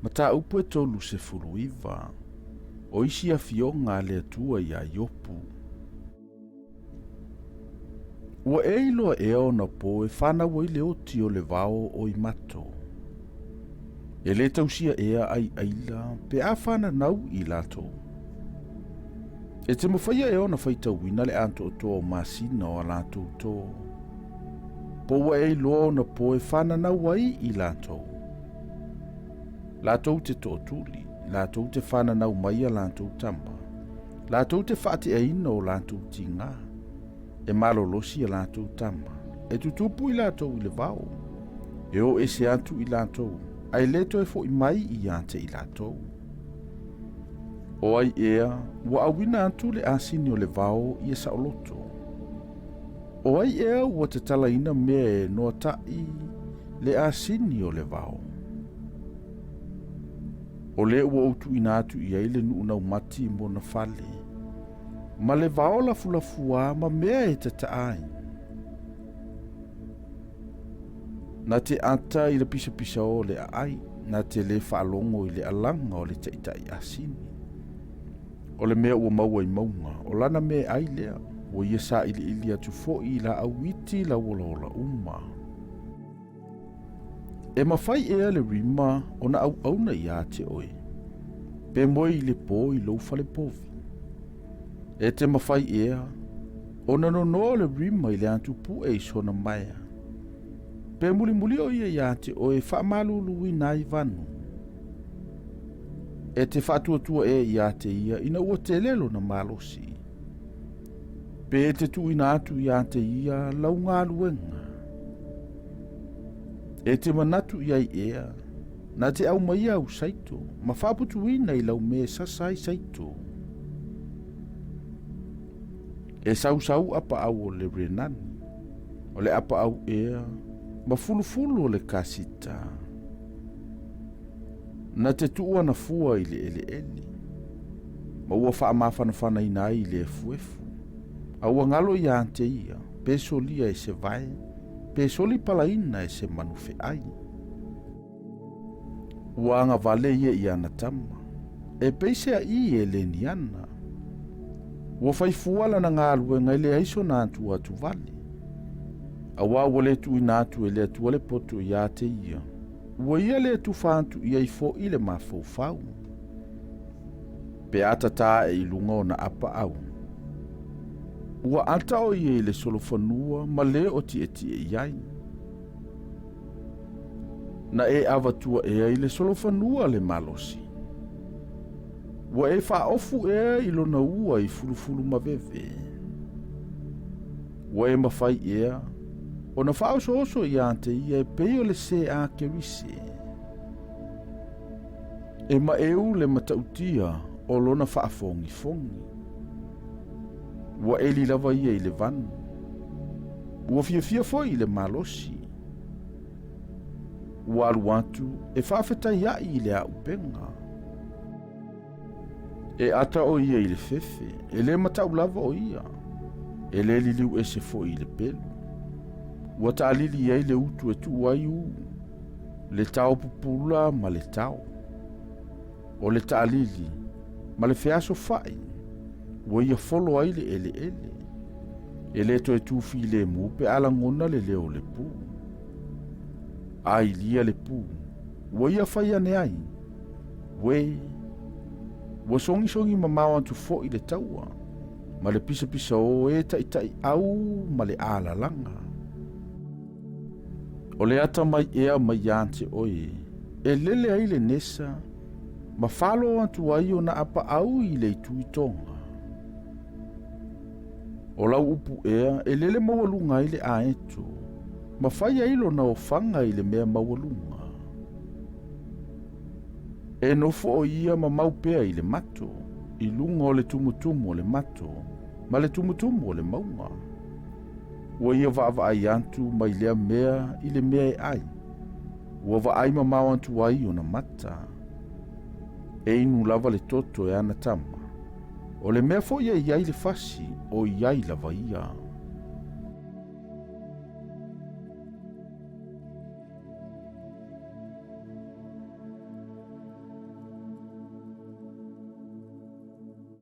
Mata upu e tolu se fuluiva, o isi a fionga le Tuai Iopu. Ua e iloa e o na po e whana wa i le oti o le vao o i mato. E le tausia ea ai aila pe a whana nau i lato. E te mawhaia e o na Faitauina le anto o toa o masina o a lato to. Po ua e iloa na po e whana nau ai i lato. Lato te to tuli, lato te whana nau mai a lato tamba. Lato te whaate e ina o lato tinga. E malolosi a lato tamba. E tutupu i lato i le vao. E o e se atu i lato. Ai leto e fo i mai i ante i lato. O ai ea, ua awina atu le asini o le vao i e saoloto. O ai ea ua te talaina mea e noa tai le asini o le vao. O le ua utu ina atu i aile nuuna umati mo na fale. Ma le vao la fulafua ma mea e te taai. Na te ata i le pisa o le ai, na te le whaalongo i le alanga o le taitai asini. O le mea ua maua i maunga, o lana mea ai lea, ua ia sa ili atu fo i la awiti la wala uma. E mawhai ea le rima o na au auna i ate oe. Pe moi i le po i loufa le povi. E te mawhai ea, o na no le rima i le atu pu e sona maia. Pe muli o ia i ate oe wha malulu i nai vanu. E te whatuatua e i ate ia ina ua te lelo na malosi. Pe e te tu ina atu i ate ia lau ngā luenga. E te manatu i ai ea, na te au mai au saito, ma whaputu ina i lau me sasai saito. E sau apa au o le renani, o le apa au ea, ma fulu o le kasita. Na te tua na fua i le ele. Ma ua wha mawhanawhana ina i le fuefu. A ua ngalo i ante ia, pe solia e se vai, pe soli palaina e se manufe ai. Ua anga vale ia i ana tama, e peise a i e le ni ana. Ua whaifuala na ngā luenga i le aiso na atu atu vale. A ua le tu ina atu e le atu le poto i ate ia. Ua ia le atu whantu i ai fo i le mawhau. Pe atata e ilunga o na apa au. Ua ata o i le solofanua ma le o ti e iai. Na e avatua e ai le solofanua le malosi. Ua e wha ofu e ilo na ua i fulufulu maveve. Ua e mawhai ea, o na wha oso i ante ia e peo le se a kerise. E ma eu le matautia o lona wha fongi. Ua e li lava ia i le vanu. Ua fia foi i le malosi. Ua alu atu e whawheta ia i le a upenga. E ata o ia i le fefe, e le matau lava o ia. E le liliu e se foi i le pelu. Ua taalili ia i le utu e tu ai u. Le tau pupula ma le tau. O le taalili, ma le feaso fai. Ua ia folo ai le ele. E le to e tufi le mu pe alangona le leo le pu. Ai lia le pu. Ua ia fai ane ai. Ua songi mamau antu fo i le taua. Ma le pisa o e tai au ma le alalanga. O le ata mai ea mai ante oe. E lele ai le nesa. Ma falo antu ai o na apa au i le tui tonga. O lau upu ea e lele mawalunga i le aeto. Ma fai ailo na ofanga i le mea mawalunga. E nofo o ia ma maupea i le mato. I lunga o le tumutumu o le mato. Ma le tumutumu o le maunga. Ua ia vaava ai antu mai lea mea i le mea e ai. Ua vaai mamau antu ai o na mata. E inu lava le toto e ana tama. O le mea fo ia iai le fasi o iai lava ia.